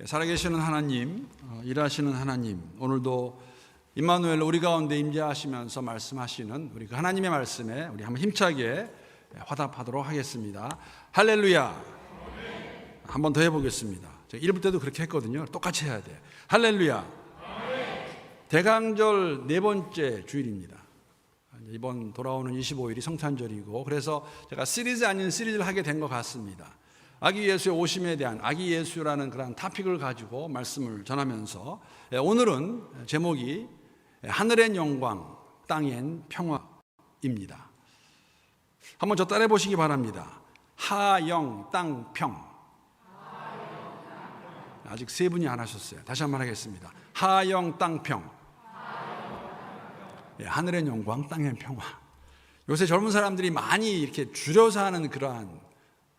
살아계시는 하나님, 일하시는 하나님, 오늘도 임마누엘 우리 가운데 임재하시면서 말씀하시는 우리 그 하나님의 말씀에 우리 한번 힘차게 화답하도록 하겠습니다. 할렐루야. 한번 더 해보겠습니다. 제가 읽을 때도 그렇게 했거든요. 똑같이 해야 돼요. 할렐루야. 대강절 네 번째 주일입니다. 이번 돌아오는 25일이 성탄절이고, 그래서 제가 시리즈 아닌 시리즈를 하게 된 것 같습니다. 아기 예수의 오심에 대한 아기 예수라는 그런 토픽을 가지고 말씀을 전하면서 오늘은 제목이 하늘엔 영광, 땅엔 평화입니다. 한번 저 따라해 보시기 바랍니다. 하영, 땅, 평. 아직 세 분이 안 하셨어요. 다시 한번 하겠습니다. 하영, 땅, 평. 하늘엔 영광, 땅엔 평화. 요새 젊은 사람들이 많이 이렇게 줄여서 하는 그러한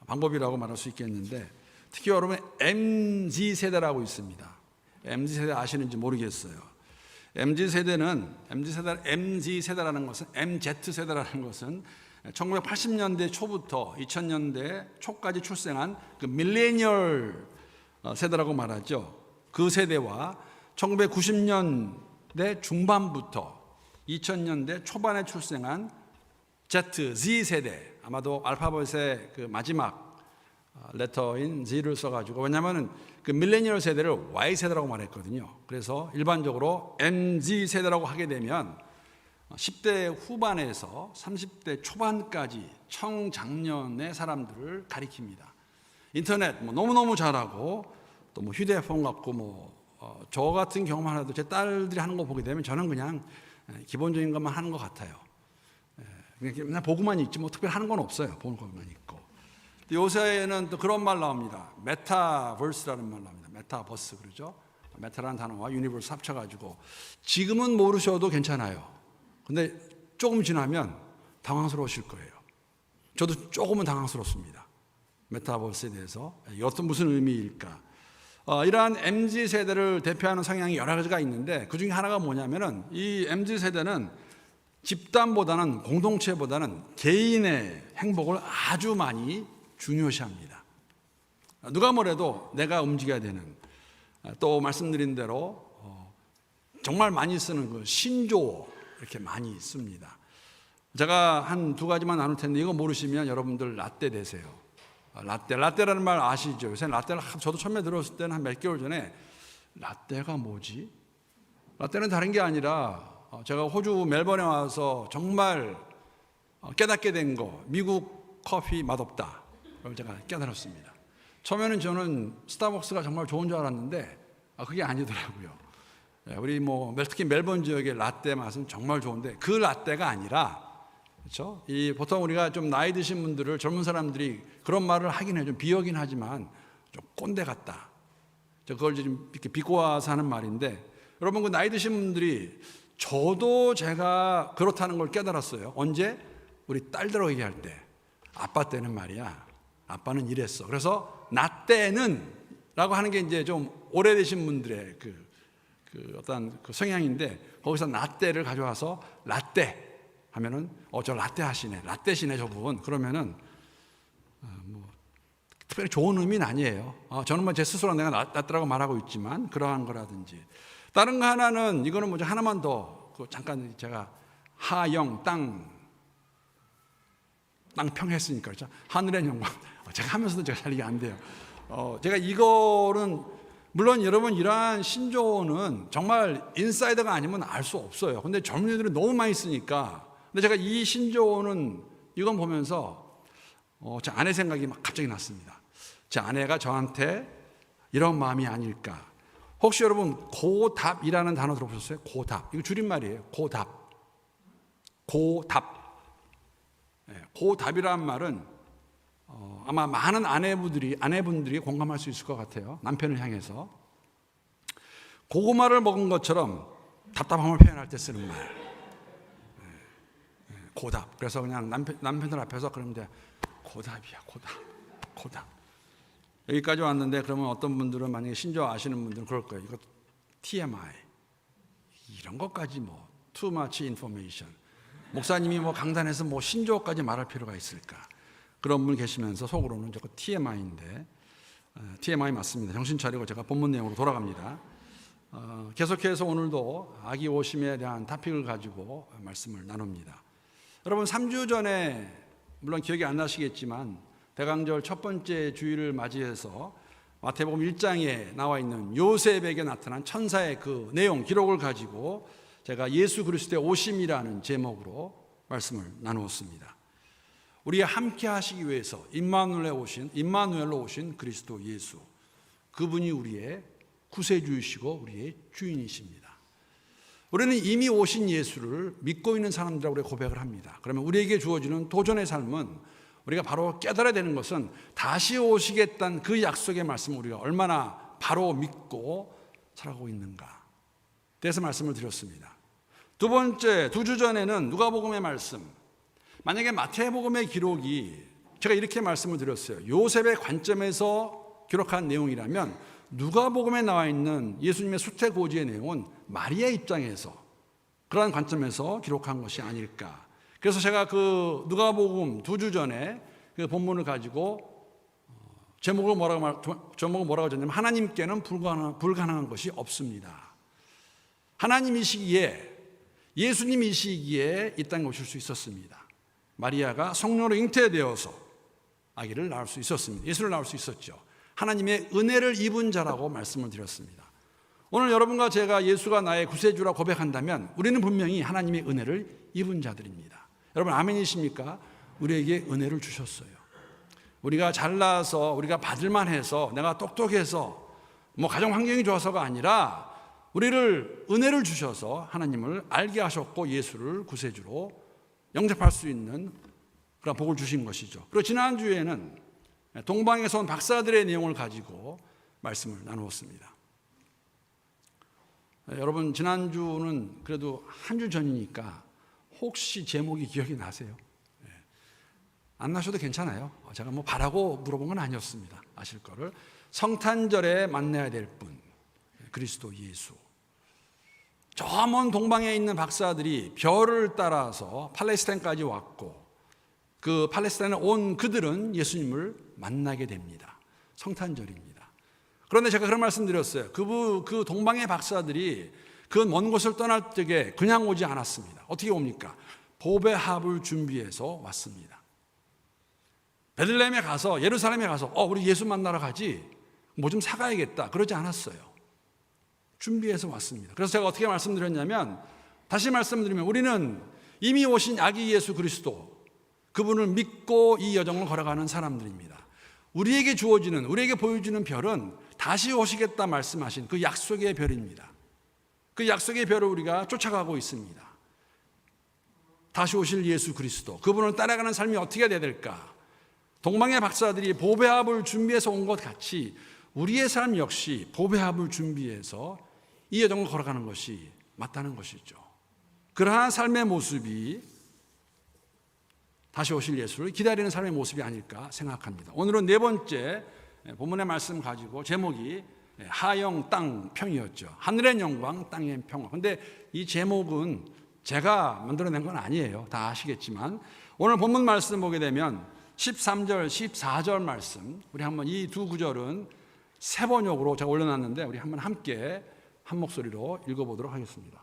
방법이라고 말할 수 있겠는데, 특히 여러분 MZ세대라고 있습니다. MZ세대 아시는지 모르겠어요. MZ세대라는 것은 MZ세대라는 것은 1980년대 초부터 2000년대 초까지 출생한 그 밀레니얼 세대라고 말하죠. 그 세대와 1990년대 중반부터 2000년대 초반에 출생한 Z 세대, 아마도 알파벳의 그 마지막 레터인 Z를 써가지고, 왜냐하면 그 밀레니얼 세대를 Y 세대라고 말했거든요. 그래서 일반적으로 MZ 세대라고 하게 되면 10대 후반에서 30대 초반까지 청장년의 사람들을 가리킵니다. 인터넷 너무너무 잘하고, 또 휴대폰 갖고 저 같은 경우만 해도 제 딸들이 하는 거 보게 되면 저는 그냥 기본적인 것만 하는 것 같아요. 그냥 보고만 있지 특별히 하는 건 없어요. 보는 것만 있고. 요새는 또 그런 말 나옵니다. 메타버스라는 말 나옵니다. 메타버스 그러죠. 메타라는 단어와 유니버스 합쳐가지고, 지금은 모르셔도 괜찮아요. 근데 조금 지나면 당황스러우실 거예요. 저도 조금은 당황스럽습니다. 메타버스에 대해서 무슨 의미일까? 이러한 MZ세대를 대표하는 성향이 여러 가지가 있는데, 그 중에 하나가 뭐냐면은, 이 MZ세대는 집단보다는, 공동체보다는 개인의 행복을 아주 많이 중요시합니다. 누가 뭐래도 내가 움직여야 되는, 또 말씀드린 대로 정말 많이 쓰는 그 신조어 이렇게 많이 씁니다. 제가 한 두 가지만 나눌 텐데, 이거 모르시면 여러분들 라떼 되세요. 라떼라는 말 아시죠? 요새 라떼를 저도 처음에 들었을 때는 한 몇 개월 전에 라떼가 뭐지? 라떼는 다른 게 아니라, 제가 호주 멜번에 와서 정말 깨닫게 된 거, 미국 커피 맛없다. 그걸 제가 깨달았습니다. 처음에는 저는 스타벅스가 정말 좋은 줄 알았는데 그게 아니더라고요. 우리 특히 멜번 지역의 라떼 맛은 정말 좋은데, 그 라떼가 아니라, 그렇죠? 보통 우리가 좀 나이 드신 분들을, 젊은 사람들이 그런 말을 하긴 해요. 좀 비하긴 하지만 좀 꼰대 같다. 그걸 좀 이렇게 비꼬아서 하는 말인데, 여러분 그 나이 드신 분들이, 저도 제가 그렇다는 걸 깨달았어요. 언제? 우리 딸들하고 얘기할 때. 아빠 때는 말이야, 아빠는 이랬어. 그래서 나 때는 라고 하는 게 이제 좀 오래되신 분들의 어떤 그 성향인데, 거기서 나 때를 가져와서 라떼 하면은 저 라떼 하시네, 라떼시네 저분. 그러면은 특별히 좋은 의미는 아니에요. 저는 제 스스로 내가 라떼라고 말하고 있지만 그러한 거라든지. 다른 거 하나는, 이거는 하나만 더 잠깐 제가 하영, 땅 평했으니까, 그렇죠? 하늘의 영광. 제가 하면서도 제가 잘 이해 안 돼요. 제가 이거는, 물론 여러분 이러한 신조어는 정말 인사이더가 아니면 알 수 없어요. 근데 젊은이들이 너무 많이 쓰니까. 근데 제가 이 신조어는, 이건 보면서 제 아내 생각이 갑자기 났습니다. 제 아내가 저한테 이런 마음이 아닐까. 혹시 여러분 고답이라는 단어 들어보셨어요? 고답. 이거 줄임말이에요. 고답. 고답이라는 말은 아마 많은 아내분들이 공감할 수 있을 것 같아요. 남편을 향해서 고구마를 먹은 것처럼 답답함을 표현할 때 쓰는 말. 고답. 그래서 그냥 남편들 앞에서 그러는데, 고답이야, 고답. 여기까지 왔는데, 그러면 어떤 분들은, 만약에 신조어 아시는 분들은 그럴 거예요. 이거 TMI. 이런 것까지 too much information. 목사님이 강단에서 신조어까지 말할 필요가 있을까? 그런 분 계시면서 속으로는 저거 TMI인데, TMI 맞습니다. 정신 차리고 제가 본문 내용으로 돌아갑니다. 계속해서 오늘도 아기 오심에 대한 토픽을 가지고 말씀을 나눕니다. 여러분 3주 전에 물론 기억이 안 나시겠지만 대강절 첫 번째 주일을 맞이해서 마태복음 1장에 나와 있는 요셉에게 나타난 천사의 그 내용 기록을 가지고 제가 예수 그리스도의 오심이라는 제목으로 말씀을 나누었습니다. 우리가 함께 하시기 위해서 임마누엘로 오신 그리스도 예수, 그분이 우리의 구세주이시고 우리의 주인이십니다. 우리는 이미 오신 예수를 믿고 있는 사람들이라고 우리가 고백을 합니다. 그러면 우리에게 주어지는 도전의 삶은 우리가 바로 깨달아야 되는 것은 다시 오시겠다는 그 약속의 말씀을 우리가 얼마나 바로 믿고 살아가고 있는가. 그래서 말씀을 드렸습니다. 두 번째, 2주 전에는 누가복음의 말씀. 만약에 마태복음의 기록이 제가 이렇게 말씀을 드렸어요. 요셉의 관점에서 기록한 내용이라면 누가복음에 나와 있는 예수님의 수태고지의 내용은 마리아의 입장에서 그러한 관점에서 기록한 것이 아닐까. 그래서 제가 그 누가복음 2주 전에 그 본문을 가지고 제목을 뭐라고 했냐면 하나님께는 불가능한 것이 없습니다. 하나님이시기에 예수님이시기에 이 땅에 오실 수 있었습니다. 마리아가 성령으로 잉태되어서 아기를 낳을 수 있었습니다. 예수를 낳을 수 있었죠. 하나님의 은혜를 입은 자라고 말씀을 드렸습니다. 오늘 여러분과 제가 예수가 나의 구세주라 고백한다면 우리는 분명히 하나님의 은혜를 입은 자들입니다. 여러분 아멘이십니까? 우리에게 은혜를 주셨어요. 우리가 잘나서 우리가 받을만 해서 내가 똑똑해서 가정 환경이 좋아서가 아니라 우리를 은혜를 주셔서 하나님을 알게 하셨고 예수를 구세주로 영접할 수 있는 그런 복을 주신 것이죠. 그리고 지난주에는 동방에서 온 박사들의 내용을 가지고 말씀을 나누었습니다. 여러분 지난주는 그래도 한 주 전이니까 혹시 제목이 기억이 나세요? 안 나셔도 괜찮아요. 제가 바라고 물어본 건 아니었습니다. 아실 거를. 성탄절에 만나야 될 분, 그리스도 예수. 저 먼 동방에 있는 박사들이 별을 따라서 팔레스타인까지 왔고 그 팔레스타인에 온 그들은 예수님을 만나게 됩니다. 성탄절입니다. 그런데 제가 그런 말씀 드렸어요. 그 동방의 박사들이 그 먼 곳을 떠날 적에 그냥 오지 않았습니다. 어떻게 옵니까? 보배 합을 준비해서 왔습니다. 베들레헴에 가서 예루살렘에 가서 우리 예수 만나러 가지 뭐 좀 사가야겠다 그러지 않았어요. 준비해서 왔습니다. 그래서 제가 어떻게 말씀드렸냐면 다시 말씀드리면 우리는 이미 오신 아기 예수 그리스도 그분을 믿고 이 여정을 걸어가는 사람들입니다. 우리에게 주어지는 우리에게 보여주는 별은 다시 오시겠다 말씀하신 그 약속의 별입니다. 그 약속의 별을 우리가 쫓아가고 있습니다. 다시 오실 예수 그리스도 그분을 따라가는 삶이 어떻게 돼야 될까? 동방의 박사들이 보배합을 준비해서 온 것 같이 우리의 삶 역시 보배합을 준비해서 이 여정을 걸어가는 것이 맞다는 것이죠. 그러한 삶의 모습이 다시 오실 예수를 기다리는 삶의 모습이 아닐까 생각합니다. 오늘은 네 번째 본문의 말씀 가지고 제목이 하영 땅 평이었죠. 하늘의 영광 땅의 평화. 그런데 이 제목은 제가 만들어낸 건 아니에요. 다 아시겠지만 오늘 본문 말씀 보게 되면 13절, 14절 말씀 우리 한번 이 두 구절은 세 번역으로 제가 올려놨는데 우리 한번 함께 한 목소리로 읽어보도록 하겠습니다.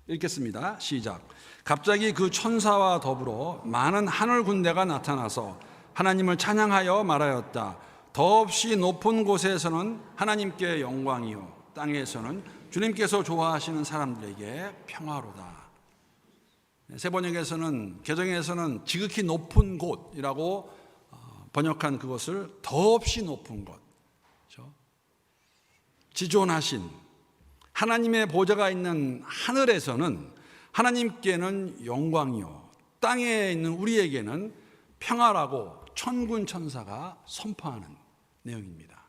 읽겠습니다. 시작. 갑자기 그 천사와 더불어 많은 하늘 군대가 나타나서 하나님을 찬양하여 말하였다. 더없이 높은 곳에서는 하나님께 영광이요 땅에서는 주님께서 좋아하시는 사람들에게 평화로다. 세 번역에서는 개정에서는 지극히 높은 곳이라고 번역한 그것을 더없이 높은 곳, 그렇죠? 지존하신 하나님의 보좌가 있는 하늘에서는 하나님께는 영광이요 땅에 있는 우리에게는 평화라고 천군 천사가 선포하는 내용입니다.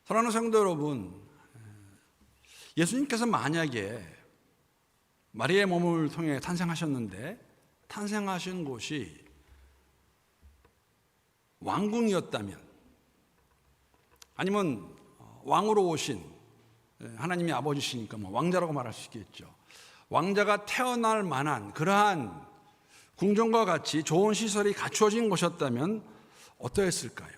사랑하는 성도 여러분, 예수님께서 만약에 마리아의 몸을 통해 탄생하셨는데 탄생하신 곳이 왕궁이었다면 아니면 왕으로 오신 하나님의 아버지시니까 왕자라고 말할 수 있겠죠. 왕자가 태어날 만한 그러한 궁전과 같이 좋은 시설이 갖추어진 곳이었다면 어떠했을까요?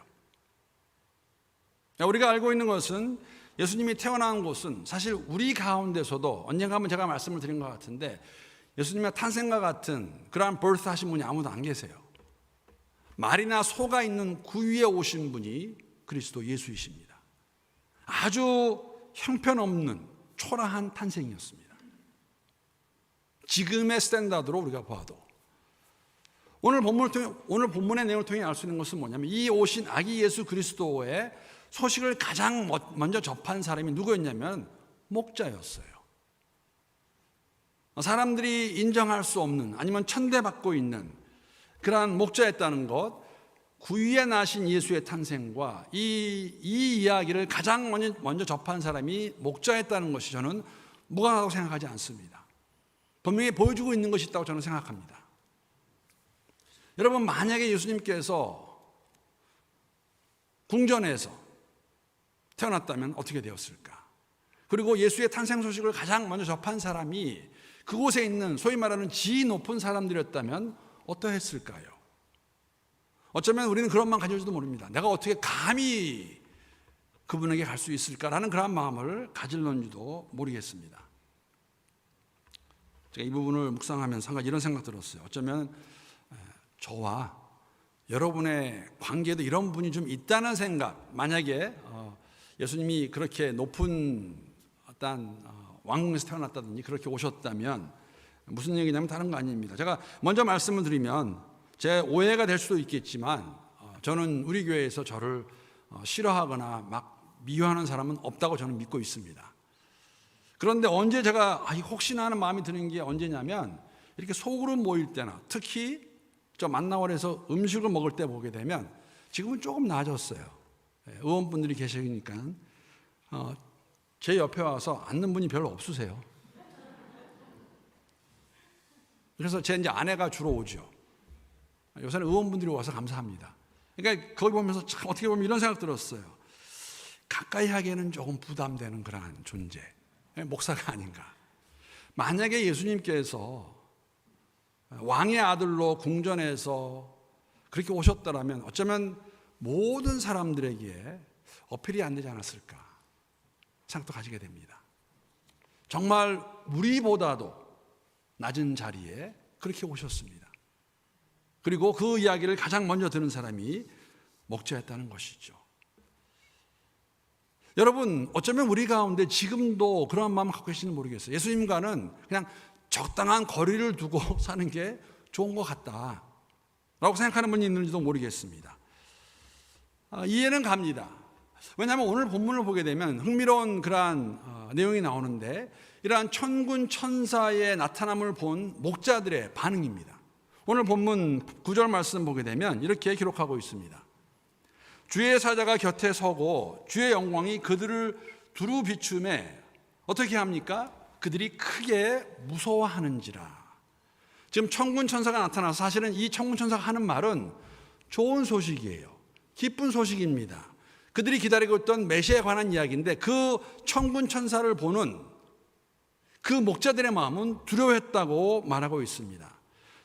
우리가 알고 있는 것은 예수님이 태어난 곳은 사실 우리 가운데서도 언젠가 한번 제가 말씀을 드린 것 같은데 예수님의 탄생과 같은 그러한 birth 하신 분이 아무도 안 계세요. 말이나 소가 있는 그 위에 오신 분이 그리스도 예수이십니다. 아주 형편없는 초라한 탄생이었습니다. 지금의 스탠다드로 우리가 봐도 오늘 본문의 내용을 통해 알 수 있는 것은 뭐냐면 이 오신 아기 예수 그리스도의 소식을 가장 먼저 접한 사람이 누구였냐면 목자였어요. 사람들이 인정할 수 없는 아니면 천대받고 있는 그러한 목자였다는 것, 그 위에 나신 예수의 탄생과 이 이야기를 가장 먼저 접한 사람이 목자였다는 것이 저는 무관하다고 생각하지 않습니다. 분명히 보여주고 있는 것이 있다고 저는 생각합니다. 여러분, 만약에 예수님께서 궁전에서 태어났다면 어떻게 되었을까? 그리고 예수의 탄생 소식을 가장 먼저 접한 사람이 그곳에 있는 소위 말하는 지위 높은 사람들이었다면 어떠했을까요? 어쩌면 우리는 그런 마음 가질지도 모릅니다. 내가 어떻게 감히 그분에게 갈 수 있을까라는 그런 마음을 가질런지도 모르겠습니다. 제가 이 부분을 묵상하면서 한 가지 이런 생각 들었어요. 어쩌면 저와 여러분의 관계에도 이런 분이 좀 있다는 생각, 만약에 예수님이 그렇게 높은 어떤 왕궁에서 태어났다든지 그렇게 오셨다면 무슨 얘기냐면 다른 거 아닙니다. 제가 먼저 말씀을 드리면 제 오해가 될 수도 있겠지만 저는 우리 교회에서 저를 싫어하거나 막 미워하는 사람은 없다고 저는 믿고 있습니다. 그런데 언제 제가 혹시나 하는 마음이 드는 게 언제냐면 이렇게 소그룹 모일 때나 특히 저 만나원에서 음식을 먹을 때 보게 되면 지금은 조금 나아졌어요. 의원분들이 계시니까 제 옆에 와서 앉는 분이 별로 없으세요. 그래서 제 이제 아내가 주로 오죠. 요새는 의원분들이 와서 감사합니다. 그러니까 거기 보면서 참 어떻게 보면 이런 생각 들었어요. 가까이 하기에는 조금 부담되는 그러한 존재, 목사가 아닌가. 만약에 예수님께서 왕의 아들로 궁전에서 그렇게 오셨더라면 어쩌면 모든 사람들에게 어필이 안 되지 않았을까 생각도 가지게 됩니다. 정말 우리보다도 낮은 자리에 그렇게 오셨습니다. 그리고 그 이야기를 가장 먼저 들은 사람이 목자였다는 것이죠. 여러분, 어쩌면 우리 가운데 지금도 그러한 마음을 갖고 계시는지 모르겠어요. 예수님과는 그냥 적당한 거리를 두고 사는 게 좋은 것 같다라고 생각하는 분이 있는지도 모르겠습니다. 이해는 갑니다. 왜냐하면 오늘 본문을 보게 되면 흥미로운 그러한 내용이 나오는데 이러한 천군 천사의 나타남을 본 목자들의 반응입니다. 오늘 본문 9절 말씀 보게 되면 이렇게 기록하고 있습니다. 주의 사자가 곁에 서고 주의 영광이 그들을 두루 비추매 어떻게 합니까? 그들이 크게 무서워하는지라. 지금 천군 천사가 나타나서 사실은 이 천군 천사가 하는 말은 좋은 소식이에요. 기쁜 소식입니다. 그들이 기다리고 있던 메시아에 관한 이야기인데 그 천군 천사를 보는 그 목자들의 마음은 두려워했다고 말하고 있습니다.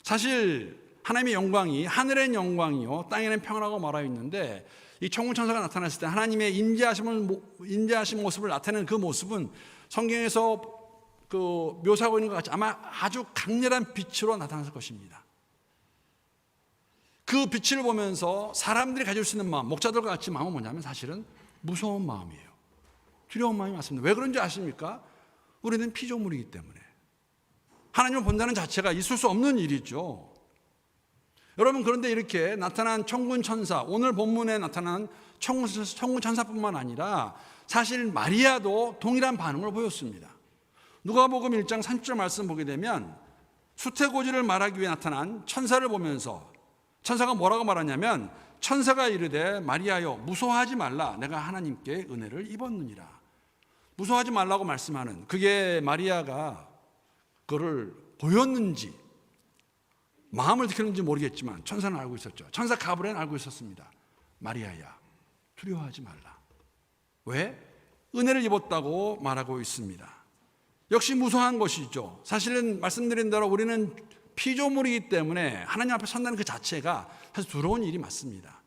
사실 하나님의 영광이 하늘의 영광이요 땅에는 평안하고 말하고 있는데 이 천군 천사가 나타났을 때 하나님의 인자하신 모습을 나타내는 그 모습은 성경에서 묘사하고 있는 것 같이 아마 아주 강렬한 빛으로 나타났을 것입니다. 그 빛을 보면서 사람들이 가질 수 있는 마음, 목자들과 같이 마음은 뭐냐면 사실은 무서운 마음이에요. 두려운 마음이 맞습니다. 왜 그런지 아십니까? 우리는 피조물이기 때문에. 하나님을 본다는 자체가 있을 수 없는 일이죠. 여러분, 그런데 이렇게 나타난 천군 천사, 오늘 본문에 나타난 천군 천사뿐만 아니라 사실 마리아도 동일한 반응을 보였습니다. 누가복음 1장 30절 말씀 보게 되면 수태고지를 말하기 위해 나타난 천사를 보면서 천사가 뭐라고 말하냐면 천사가 이르되 마리아여 무서워하지 말라 내가 하나님께 은혜를 입었느니라. 무서워하지 말라고 말씀하는 그게 마리아가 그거를 보였는지 마음을 느꼈는지 모르겠지만 천사는 알고 있었죠. 천사 가브리엘은 알고 있었습니다. 마리아야 두려워하지 말라. 왜? 은혜를 입었다고 말하고 있습니다. 역시 무서워한 것이죠. 사실은 말씀드린 대로 우리는 피조물이기 때문에 하나님 앞에 선다는 그 자체가 사실 두려운 일이 맞습니다.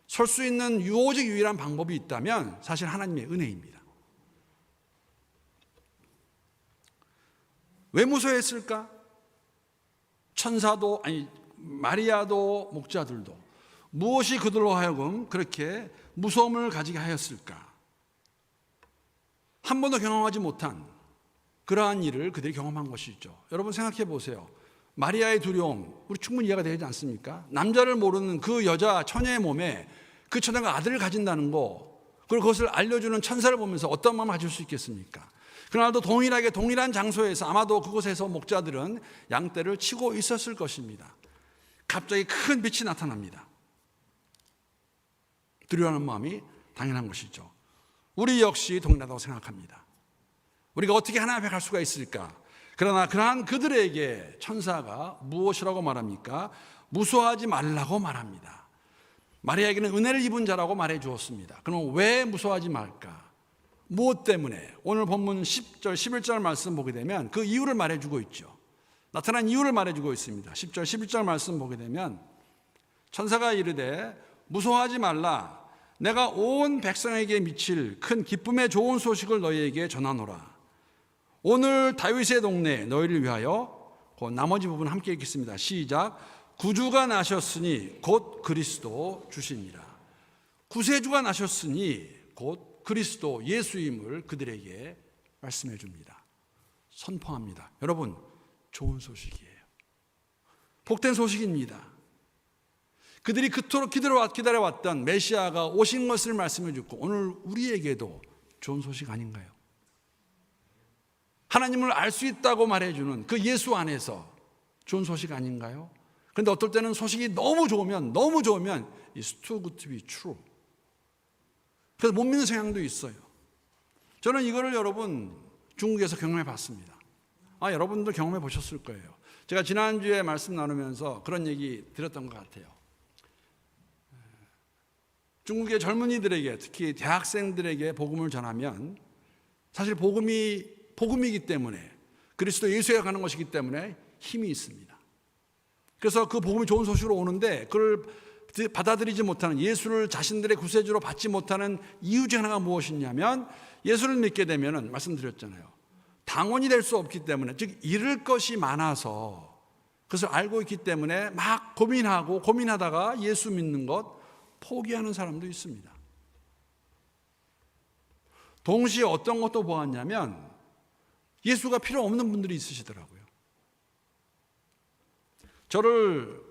설 수 있는 오직 유일한 방법이 있다면 사실 하나님의 은혜입니다. 왜 무서워했을까? 천사도 아니 마리아도 목자들도 무엇이 그들로 하여금 그렇게 무서움을 가지게 하였을까? 한 번도 경험하지 못한 그러한 일을 그들이 경험한 것이죠. 여러분 생각해 보세요. 마리아의 두려움 우리 충분히 이해가 되지 않습니까? 남자를 모르는 그 여자 처녀의 몸에 그 처녀가 아들을 가진다는 거, 그리고 그것을 알려주는 천사를 보면서 어떤 마음을 가질 수 있겠습니까? 그날도 동일하게 동일한 장소에서 아마도 그곳에서 목자들은 양떼를 치고 있었을 것입니다. 갑자기 큰 빛이 나타납니다. 두려워하는 마음이 당연한 것이죠. 우리 역시 동일하다고 생각합니다. 우리가 어떻게 하나님 앞에 갈 수가 있을까? 그러나 그러한 그들에게 천사가 무엇이라고 말합니까? 무서워하지 말라고 말합니다. 마리아에게는 은혜를 입은 자라고 말해 주었습니다. 그럼 왜 무서워하지 말까? 무엇 때문에? 오늘 본문 10절, 11절 말씀 보게 되면 그 이유를 말해주고 있죠. 나타난 이유를 말해주고 있습니다. 10절, 11절 말씀 보게 되면 천사가 이르되 무서워하지 말라. 내가 온 백성에게 미칠 큰 기쁨의 좋은 소식을 너희에게 전하노라. 오늘 다윗의 동네 너희를 위하여, 그 나머지 부분 함께 읽겠습니다. 시작. 구주가 나셨으니 곧 그리스도 주시니라. 구세주가 나셨으니 곧 그리스도 예수임을 그들에게 말씀해 줍니다. 선포합니다. 여러분, 좋은 소식이에요. 복된 소식입니다. 그들이 그토록 기다려왔던 메시아가 오신 것을 말씀해 주고 오늘 우리에게도 좋은 소식 아닌가요? 하나님을 알 수 있다고 말해주는 그 예수 안에서 좋은 소식 아닌가요? 그런데 어떨 때는 소식이 너무 좋으면 It's too good to be true. 그래서 못 믿는 성향도 있어요. 저는 이거를 여러분 중국에서 경험해 봤습니다. 여러분도 경험해 보셨을 거예요. 제가 지난주에 말씀 나누면서 그런 얘기 드렸던 것 같아요. 중국의 젊은이들에게, 특히 대학생들에게 복음을 전하면 사실 복음이기 때문에, 그리스도 예수에 가는 것이기 때문에 힘이 있습니다. 그래서 그 복음이 좋은 소식으로 오는데 그걸 받아들이지 못하는, 예수를 자신들의 구세주로 받지 못하는 이유 중 하나가 무엇이냐면, 예수를 믿게 되면 말씀드렸잖아요. 당원이 될 수 없기 때문에, 즉 잃을 것이 많아서 그것을 알고 있기 때문에 막 고민하다가 예수 믿는 것 포기하는 사람도 있습니다. 동시에 어떤 것도 보았냐면 예수가 필요 없는 분들이 있으시더라고요. 저를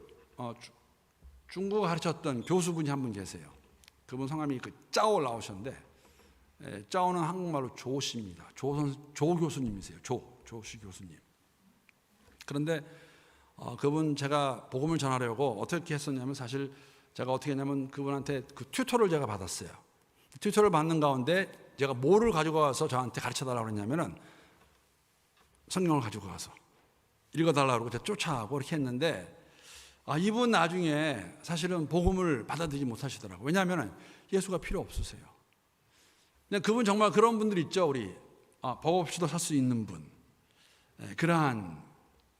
중국어 가르쳤던 교수분이 한 분 계세요. 그분 성함이 짜오 나오셨는데, 짜오는 한국말로 조씨입니다. 조 교수님이세요. 조씨 교수님. 그런데 그분 제가 복음을 전하려고 어떻게 했었냐면, 사실 제가 어떻게 했냐면 그분한테 그 튜터를 제가 받았어요. 튜터를 받는 가운데 제가 뭐를 가지고 와서 저한테 가르쳐달라고 그랬냐면은 성경을 가지고 가서 읽어달라고 그러고 제가 쫓아가고 이렇게 했는데, 이분 나중에 사실은 복음을 받아들이지 못하시더라고요. 왜냐하면 예수가 필요 없으세요. 근데 그분 정말 그런 분들 있죠. 우리 법 없이도 살 수 있는 분, 그러한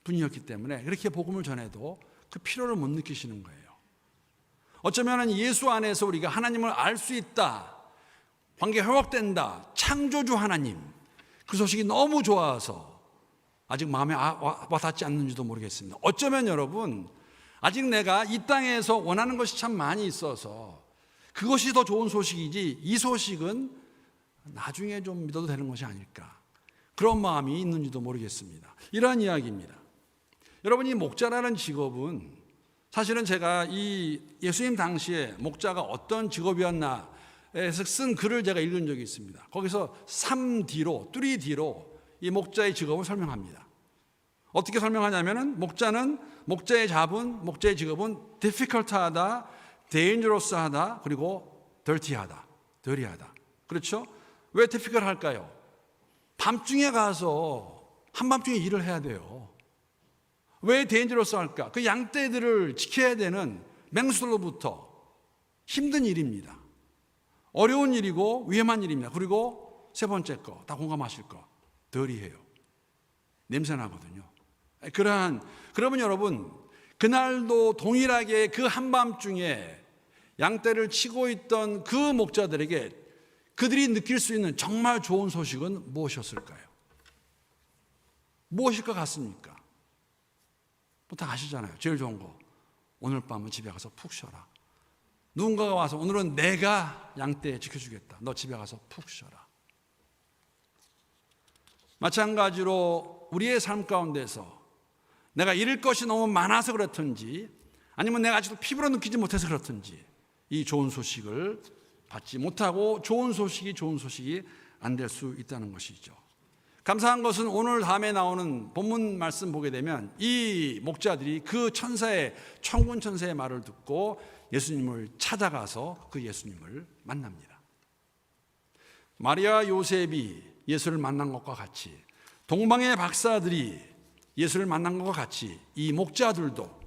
분이었기 때문에 그렇게 복음을 전해도 그 필요를 못 느끼시는 거예요. 어쩌면 예수 안에서 우리가 하나님을 알 수 있다, 관계가 회복된다, 창조주 하나님, 그 소식이 너무 좋아서 아직 마음에 와닿지 않는지도 모르겠습니다. 어쩌면 여러분, 아직 내가 이 땅에서 원하는 것이 참 많이 있어서 그것이 더 좋은 소식이지, 이 소식은 나중에 좀 믿어도 되는 것이 아닐까, 그런 마음이 있는지도 모르겠습니다. 이러한 이야기입니다. 여러분, 이 목자라는 직업은 사실은 제가 이 예수님 당시에 목자가 어떤 직업이었나 에서 쓴 글을 제가 읽은 적이 있습니다. 거기서 3D로 이 목자의 직업을 설명합니다. 어떻게 설명하냐면은, 목자의 직업은 difficult하다, dangerous하다, 그리고 dirty하다. 그렇죠? 왜 difficult 할까요? 밤중에 가서 한밤중에 일을 해야 돼요. 왜 dangerous 할까? 그 양떼들을 지켜야 되는 맹수들로부터 힘든 일입니다. 어려운 일이고 위험한 일입니다. 그리고 세 번째 거, 다 공감하실 거, 덜이해요. 냄새 나거든요. 그러면 여러분, 그날도 동일하게 그 한밤중에 양떼를 치고 있던 그 목자들에게 그들이 느낄 수 있는 정말 좋은 소식은 무엇이었을까요? 무엇일 것 같습니까? 뭐 다 아시잖아요. 제일 좋은 거, 오늘 밤은 집에 가서 푹 쉬어라. 누군가가 와서 오늘은 내가 양떼 지켜주겠다. 너 집에 가서 푹 쉬어라. 마찬가지로 우리의 삶 가운데서 내가 잃을 것이 너무 많아서 그렇든지, 아니면 내가 아직도 피부로 느끼지 못해서 그렇든지 이 좋은 소식을 받지 못하고 좋은 소식이 안 될 수 있다는 것이죠. 감사한 것은 오늘 다음에 나오는 본문 말씀 보게 되면 이 목자들이 그 천군 천사의 말을 듣고 예수님을 찾아가서 그 예수님을 만납니다. 마리아 요셉이 예수를 만난 것과 같이, 동방의 박사들이 예수를 만난 것과 같이 이 목자들도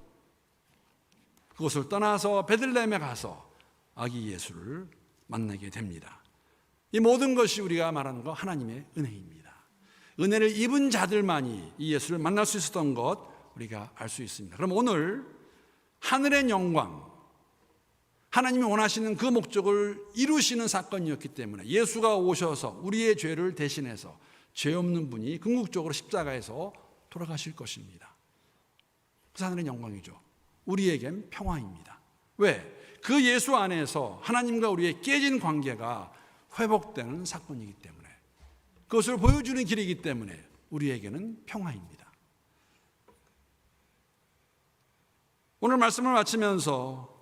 그곳을 떠나서 베들레헴에 가서 아기 예수를 만나게 됩니다. 이 모든 것이 우리가 말하는 것 하나님의 은혜입니다. 은혜를 입은 자들만이 이 예수를 만날 수 있었던 것 우리가 알 수 있습니다. 그럼 오늘 하늘의 영광, 하나님이 원하시는 그 목적을 이루시는 사건이었기 때문에 예수가 오셔서 우리의 죄를 대신해서 죄 없는 분이 궁극적으로 십자가에서 돌아가실 것입니다. 그 하늘의 영광이죠. 우리에겐 평화입니다. 왜? 그 예수 안에서 하나님과 우리의 깨진 관계가 회복되는 사건이기 때문에, 그것을 보여주는 길이기 때문에 우리에게는 평화입니다. 오늘 말씀을 마치면서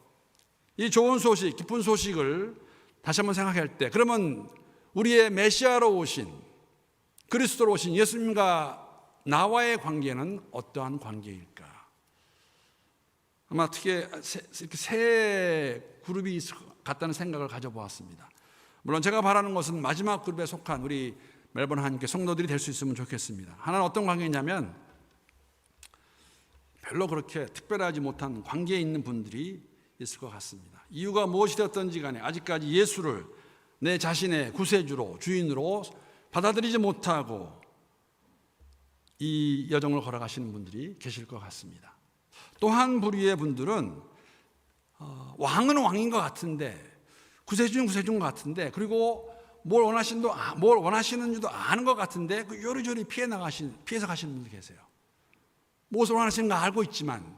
이 좋은 소식, 기쁜 소식을 다시 한번 생각할 때, 그러면 우리의 메시아로 오신, 그리스도로 오신 예수님과 나와의 관계는 어떠한 관계일까? 아마 특히 이렇게 세 그룹이 있을 것 같다는 생각을 가져보았습니다. 물론 제가 바라는 것은 마지막 그룹에 속한 우리 멜번 하나님께 성도들이 될 수 있으면 좋겠습니다. 하나는 어떤 관계냐면 별로 그렇게 특별하지 못한 관계에 있는 분들이 있을 것 같습니다. 이유가 무엇이 되었든지 간에 아직까지 예수를 내 자신의 구세주로, 주인으로 받아들이지 못하고 이 여정을 걸어가시는 분들이 계실 것 같습니다. 또 한 부류의 분들은 왕은 왕인 것 같은데, 구세주는 구세주인 것 같은데, 그리고 뭘 원하시는지도 아는 것 같은데 요리조리 피해서 가시는 분들 계세요. 무엇을 원하시는가 알고 있지만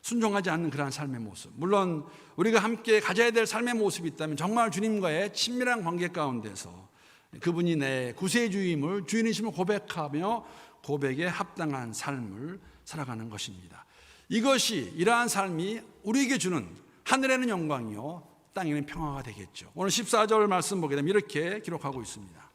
순종하지 않는 그러한 삶의 모습. 물론 우리가 함께 가져야 될 삶의 모습이 있다면 정말 주님과의 친밀한 관계 가운데서 그분이 내 구세주임을, 주인이심을 고백하며 고백에 합당한 삶을 살아가는 것입니다. 이것이, 이러한 삶이 우리에게 주는 하늘에는 영광이요 땅에는 평화가 되겠죠. 오늘 14절 말씀 보게 되면 이렇게 기록하고 있습니다.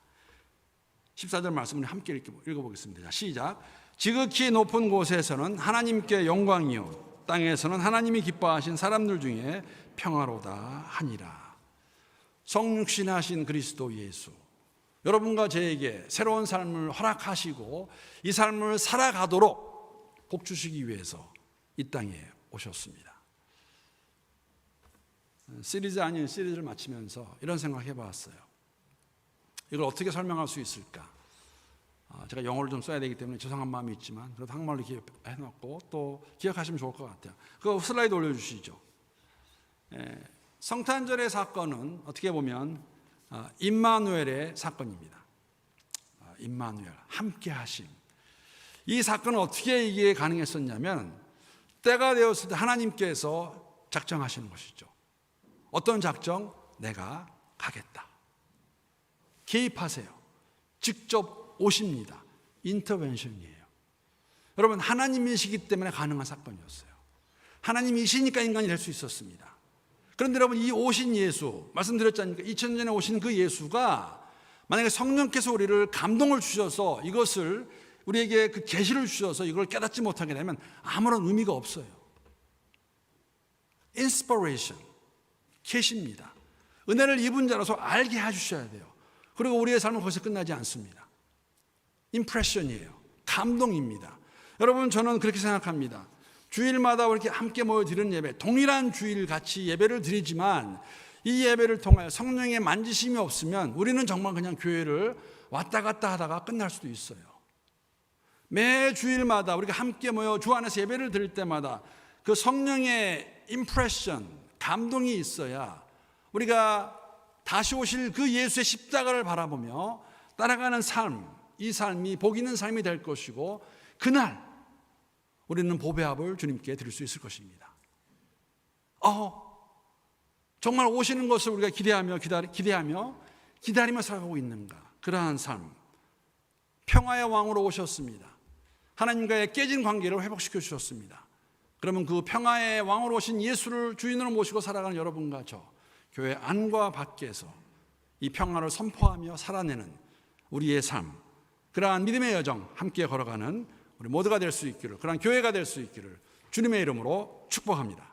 14절 말씀을 함께 읽어보겠습니다. 자, 시작. 지극히 높은 곳에서는 하나님께 영광이요 땅에서는 하나님이 기뻐하신 사람들 중에 평화로다 하니라. 성육신하신 그리스도 예수, 여러분과 저에게 새로운 삶을 허락하시고 이 삶을 살아가도록 복 주시기 위해서 이 땅에 오셨습니다. 시리즈 아닌 시리즈를 마치면서 이런 생각 해봤어요. 이걸 어떻게 설명할 수 있을까? 제가 영어를 좀 써야 되기 때문에 죄송한 마음이 있지만 그래도 한국말로 이렇게 해놓고 또 기억하시면 좋을 것 같아요. 그 슬라이드 올려주시죠. 성탄절의 사건은 어떻게 보면 임마누엘의 사건입니다. 임마누엘, 함께 하심. 이 사건은 어떻게 이게 가능했었냐면 때가 되었을 때 하나님께서 작정하시는 것이죠. 어떤 작정? 내가 가겠다. 개입하세요. 직접 오십니다. 인터벤션이에요. 여러분, 하나님이시기 때문에 가능한 사건이었어요. 하나님이시니까 인간이 될 수 있었습니다. 그런데 여러분, 이 오신 예수, 말씀드렸지 않습니까? 2000년 전에 오신 그 예수가 만약에 성령께서 우리를 감동을 주셔서 이것을 우리에게 그 계시를 주셔서 이걸 깨닫지 못하게 되면 아무런 의미가 없어요. 인스피레이션, 계시입니다. 은혜를 입은 자로서 알게 해주셔야 돼요. 그리고 우리의 삶은 거기서 끝나지 않습니다. 임프레션이에요. 감동입니다. 여러분, 저는 그렇게 생각합니다. 주일마다 이렇게 함께 모여 드리는 예배, 동일한 주일 같이 예배를 드리지만 이 예배를 통하여 성령의 만지심이 없으면 우리는 정말 그냥 교회를 왔다 갔다 하다가 끝날 수도 있어요. 매 주일마다 우리가 함께 모여 주 안에서 예배를 드릴 때마다 그 성령의 임프레션, 감동이 있어야 우리가 다시 오실 그 예수의 십자가를 바라보며 따라가는 삶, 이 삶이 복 있는 삶이 될 것이고 그날 우리는 보배 합을 주님께 드릴 수 있을 것입니다. 정말 오시는 것을 우리가 기대하며 살아가고 있는가? 그러한 삶, 평화의 왕으로 오셨습니다. 하나님과의 깨진 관계를 회복시켜 주셨습니다. 그러면 그 평화의 왕으로 오신 예수를 주인으로 모시고 살아가는 여러분과 저 교회 안과 밖에서 이 평화를 선포하며 살아내는 우리의 삶, 그러한 믿음의 여정 함께 걸어가는 우리 모두가 될 수 있기를, 그러한 교회가 될 수 있기를 주님의 이름으로 축복합니다.